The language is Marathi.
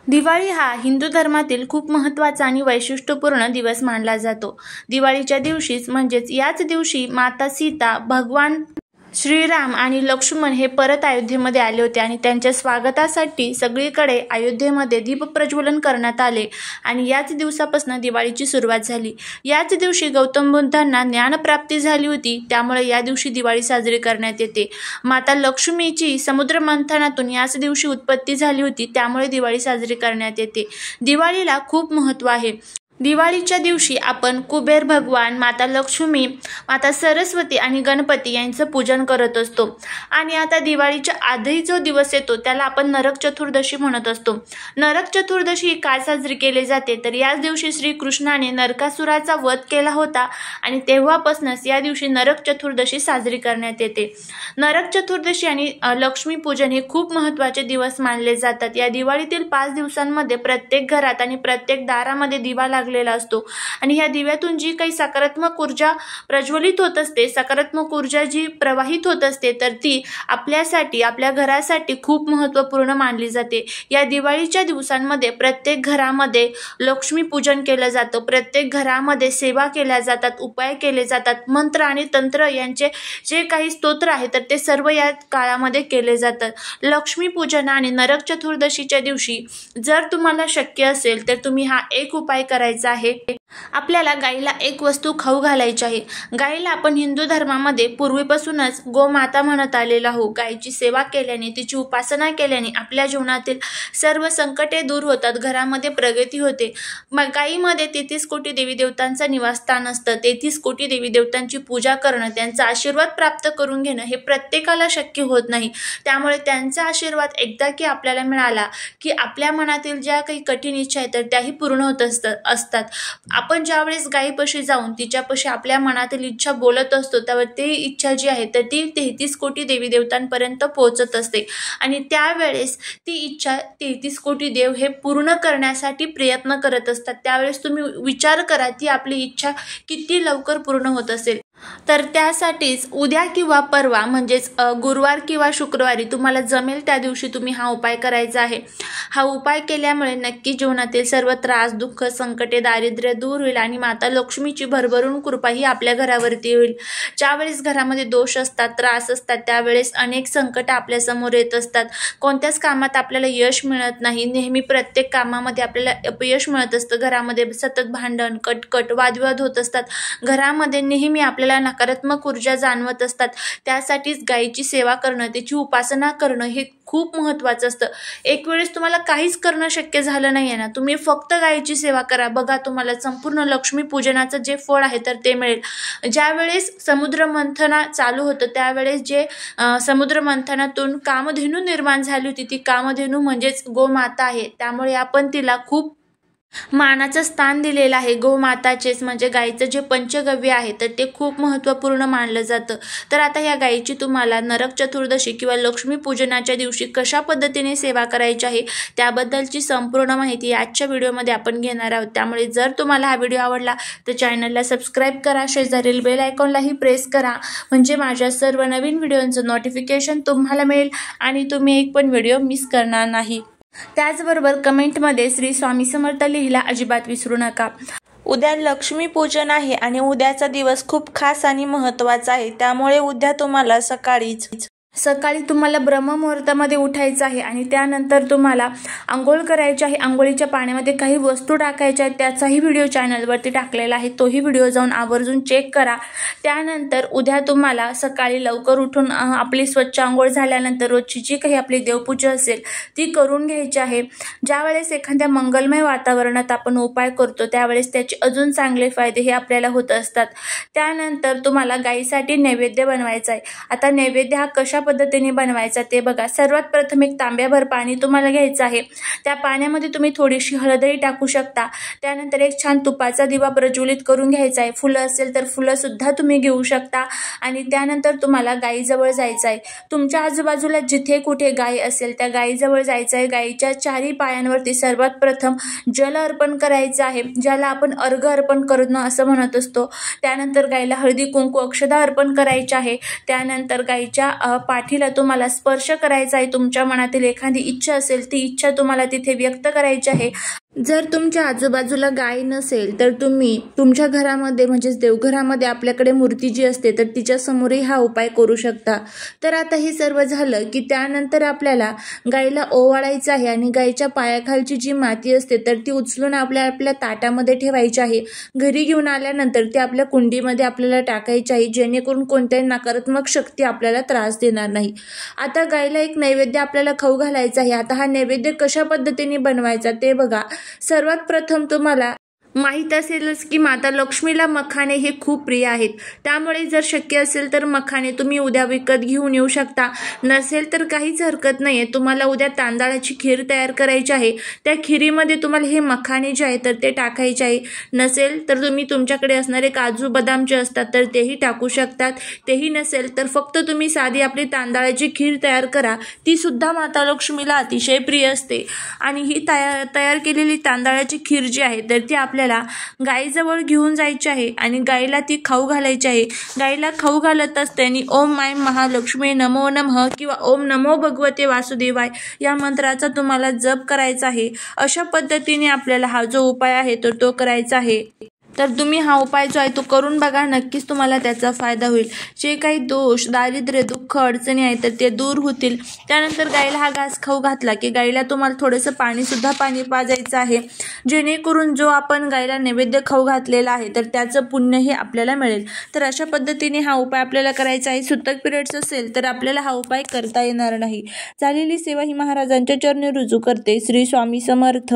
दिवाळी हा हिंदू धर्मातील खूप महत्त्वाचा आणि वैशिष्ट्यपूर्ण दिवस मानला जातो। दिवाळीच्या दिवशीच म्हणजेच याच दिवशी माता सीता, भगवान श्रीराम आणि लक्ष्मण हे परत अयोध्येमध्ये आले होते आणि त्यांच्या स्वागतासाठी सगळीकडे अयोध्येमध्ये दीप प्रज्वलन करण्यात आले आणि याच दिवसापासून दिवाळीची सुरुवात झाली। याच दिवशी गौतम बुद्धांना ज्ञानप्राप्ती झाली होती, त्यामुळे या दिवशी दिवाळी साजरी करण्यात येते। माता लक्ष्मीची समुद्र मंथनातून याच दिवशी उत्पत्ती झाली होती, त्यामुळे दिवाळी साजरी करण्यात येते। दिवाळीला खूप महत्त्व आहे। दिवाळीच्या दिवशी आपण कुबेर भगवान, माता लक्ष्मी, माता सरस्वती आणि गणपती यांचं पूजन करत असतो। आणि आता दिवाळीच्या आधी जो दिवस येतो त्याला आपण नरक चतुर्दशी म्हणत असतो। नरक चतुर्दशी काय साजरी केली जाते तर याच दिवशी श्रीकृष्णाने नरकासुराचा वध केला होता आणि तेव्हापासूनच या दिवशी नरक चतुर्दशी साजरी करण्यात येते। नरक चतुर्दशी आणि लक्ष्मी पूजन हे खूप महत्त्वाचे दिवस मानले जातात। या दिवाळीतील 5 दिवसांमध्ये प्रत्येक घरात आणि प्रत्येक दारामध्ये दिवा लागलेला असतो आणि ह्या दिव्यातून जी काही सकारात्मक ऊर्जा प्रज्वलित होत असते, सकारात्मक ऊर्जा जी प्रवाहित होत असते, तर ती आपल्यासाठी, आपल्या घरासाठी खूप महत्त्वपूर्ण मानली जाते। या दिवाळीच्या दिवसांमध्ये प्रत्येक घरामध्ये लक्ष्मी पूजन केलं जातं, प्रत्येक घरामध्ये सेवा केल्या जातात, उपाय केले जातात, मंत्र आणि तंत्र यांचे जे काही स्तोत्र आहे तर ते सर्व या काळामध्ये केले जातात। लक्ष्मी पूजन आणि नरक चतुर्दशीच्या दिवशी जर तुम्हाला शक्य असेल तर तुम्ही हा एक उपाय करायचा आहे। आपल्याला गाईला एक वस्तू खाऊ घालायची आहे। गाईला आपण हिंदू धर्मामध्ये पूर्वीपासूनच गोमाता म्हणत आलेलो आहोत। गायीची सेवा केल्याने, तिची उपासना केल्याने आपल्या जीवनातील सर्व संकटे दूर होतात, घरामध्ये प्रगती होते। मग गायीमध्ये 33 कोटी देवी देवतांचं निवासस्थान असतं। 33 कोटी देवी देवतांची पूजा करणं, त्यांचा आशीर्वाद प्राप्त करून घेणं हे प्रत्येकाला शक्य होत नाही। त्यामुळे त्यांचा आशीर्वाद एकदा की आपल्याला मिळाला की आपल्या मनातील ज्या काही कठीण इच्छा आहेत तर त्याही पूर्ण होत असतात। आपण ज्यावेळेस गायीपाशी जाऊन तिच्यापाशी आपल्या मनातील इच्छा बोलत असतो, त्यावर ती इच्छा जी आहे तर ती 33 कोटी देवी देवतांपर्यंत पोहोचत असते आणि त्यावेळेस ती इच्छा 33 कोटी देव हे पूर्ण करण्यासाठी प्रयत्न करत असतात। त्यावेळेस तुम्ही विचार करा ती आपली इच्छा किती लवकर पूर्ण होत असेल। तर त्यासाठीच उद्या किंवा परवा म्हणजेच गुरुवार किंवा शुक्रवारी तुम्हाला जमेल त्या दिवशी तुम्ही हा उपाय करायचा आहे। हा उपाय केल्यामुळे नक्की जीवनातील सर्व त्रास, दुःख, संकटे, दारिद्र्य दूर होईल आणि माता लक्ष्मीची भरभरून कृपा ही आपल्या घरावरती होईल। ज्यावेळेस घरामध्ये दोष असतात, त्रास असतात, त्यावेळेस अनेक संकट आपल्या समोर येत असतात। कोणत्याच कामात आपल्याला यश मिळत नाही, नेहमी प्रत्येक कामामध्ये आपल्याला अपयश मिळत असतं। घरामध्ये सतत भांडण, कटकट, वादविवाद होत असतात। घरामध्ये नेहमी आपल्याला नकारात्मक ऊर्जा जाणवत असतात। त्यासाठीच गायीची सेवा करणं, त्याची उपासना करणं हे खूप महत्त्वाचं असतं। एक वेळेस तुम्हाला काहीच करणं शक्य झालं नाही आहे ना, तुम्ही फक्त गायीची सेवा करा, बघा तुम्हाला संपूर्ण लक्ष्मी पूजनाचं जे फळ आहे तर ते मिळेल। ज्यावेळेस समुद्र मंथन चालू होतं त्यावेळेस जे समुद्र मंथनातून कामधेनू निर्माण झाली होती, ती कामधेनू म्हणजेच गोमाता आहे। त्यामुळे आपण तिला खूप मानाचं स्थान दिलेलं आहे। गोमाताचेच म्हणजे गायीचं जे पंचगव्य आहे तर ते खूप महत्त्वपूर्ण मानलं जातं। तर आता या गायीची तुम्हाला नरक चतुर्दशी किंवा लक्ष्मी पूजनाच्या दिवशी कशा पद्धतीने सेवा करायची आहे त्याबद्दलची संपूर्ण माहिती आजच्या व्हिडिओमध्ये आपण घेणार आहोत। त्यामुळे जर तुम्हाला हा व्हिडिओ आवडला तर चॅनलला सबस्क्राईब करा, शेजारील बेल आयकॉनलाही प्रेस करा, म्हणजे माझ्या सर्व नवीन व्हिडिओंचं नोटिफिकेशन तुम्हाला मिळेल आणि तुम्ही एक पण व्हिडिओ मिस करणार नाही। त्याचबरोबर कमेंटमध्ये श्री स्वामी समर्थ लिहायला अजिबात विसरू नका। उद्या लक्ष्मी पूजन आहे आणि उद्याचा दिवस खूप खास आणि महत्त्वाचा आहे। त्यामुळे उद्या तुम्हाला सकाळी तुम्हाला ब्रह्ममुहूर्तामध्ये उठायचं आहे आणि त्यानंतर तुम्हाला आंघोळ करायची आहे। आंघोळीच्या पाण्यामध्ये काही वस्तू टाकायच्या आहेत, त्याचाही व्हिडिओ चॅनलवरती टाकलेला आहे, तोही व्हिडिओ जाऊन आवर्जून चेक करा। त्यानंतर उद्या तुम्हाला सकाळी लवकर उठून आपली स्वच्छ आंघोळ झाल्यानंतर रोजची जी काही आपली देवपूजा असेल ती करून घ्यायची आहे। ज्यावेळेस एखाद्या मंगलमय वातावरणात आपण उपाय करतो त्यावेळेस त्याचे अजून चांगले फायदे हे आपल्याला होत असतात। त्यानंतर तुम्हाला गायीसाठी नैवेद्य बनवायचा आहे। आता नैवेद्य हा कशा पद्धतीने बनवायचा ते बघा। सर्वात प्रथम एक तांब्याभर पाणी तुम्हाला घ्यायचं आहे। त्या पाण्यामध्ये तुम्ही थोडीशी हळदही टाकू शकता। त्यानंतर एक छान तुपाचा दिवा प्रज्वलित करून घ्यायचा आहे। फुलं असेल तर फुलं सुद्धा तुम्ही घेऊ शकता आणि त्यानंतर तुम्हाला गायीजवळ जायचं आहे। तुमच्या आजूबाजूला जिथे कुठे गाय असेल त्या गायीजवळ जायचं आहे। गायीच्या चारी पायांवरती सर्वात प्रथम जल अर्पण करायचं आहे, ज्याला आपण अर्घ अर्पण करणं असं म्हणत असतो। त्यानंतर गायीला हळदी कुंकू अक्षदा अर्पण करायचे आहे। त्यानंतर गायीच्या पाठीला तुम्हाला स्पर्श करायचा आहे. तुमच्या मनातील एखादी इच्छा असेल ती इच्छा तुम्हाला तिथे व्यक्त करायची आहे. जर तुमच्या आजूबाजूला गाय नसेल तर तुम्ही तुमच्या घरामध्ये म्हणजेच देवघरामध्ये आपल्याकडे मूर्ती जी असते तर तिच्या समोरही हा उपाय करू शकता. तर आता हे सर्व झालं की त्यानंतर आपल्याला गायीला ओवाळायचं आहे आणि गायीच्या पायाखालची जी माती असते तर ती उचलून आपल्या ताटामध्ये ठेवायची आहे. घरी घेऊन आल्यानंतर ती आपल्या कुंडीमध्ये आपल्याला टाकायची आहे, जेणेकरून कोणत्याही नकारात्मक शक्ती आपल्याला त्रास देणार नाही. आता गायीला एक नैवेद्य आपल्याला खाऊ घालायचा आहे. आता हा नैवेद्य कशा पद्धतीने बनवायचा ते बघा. सर्वात प्रथम तुम्हाला माहीत असेलच की माता लक्ष्मीला मखाणे हे खूप प्रिय आहेत. त्यामुळे जर शक्य असेल तर मखाणे तुम्ही उद्या विकत घेऊन येऊ शकता. नसेल तर काहीच हरकत नाही आहे. तुम्हाला उद्या तांदळाची खीर तयार करायची आहे. त्या खिरीमध्ये तुम्हाला हे मखाणे जे आहे तर ते टाकायचे आहे. नसेल तर तुम्ही तुमच्याकडे असणारे काजू बदाम जे असतात तर तेही टाकू शकतात. तेही नसेल तर फक्त तुम्ही साधी आपली तांदळाची खीर तयार करा. ती सुद्धा माता लक्ष्मीला अतिशय प्रिय असते. आणि ही तयार केलेली तांदळाची खीर जी आहे तर ती आपल्याला गायीजवळ घेऊन जायची आहे आणि गायीला ती खाऊ घालायची आहे. गायीला खाऊ घालत असताना ओम माय महालक्ष्मी नमो नमः किंवा ओम नमो भगवते वासुदेवाय या मंत्राचा तुम्हाला जप करायचा आहे. अशा पद्धतीने आपल्याला हा जो उपाय आहे तो करायचा आहे. तर तुम्ही हा उपाय जो आहे तो करून बघा. नक्कीच तुम्हाला त्याचा फायदा होईल. जे काही दोष, दारिद्र्य, दुःख, अडचणी आहेत तर ते दूर होतील. त्यानंतर गायीला हा घास खाऊ घातला की गायीला तुम्हाला थोडंसं पाणी पाजायचं आहे, जेणेकरून जो आपण गायीला नैवेद्य खाऊ घातलेला आहे तर त्याचं पुण्यही आपल्याला मिळेल. तर अशा पद्धतीने हा उपाय आपल्याला करायचा आहे. सुतक पिरियड्स असेल तर आपल्याला हा उपाय करता येणार नाही. झालेली सेवा ही महाराजांच्या चरणी रुजू करते. श्री स्वामी समर्थ.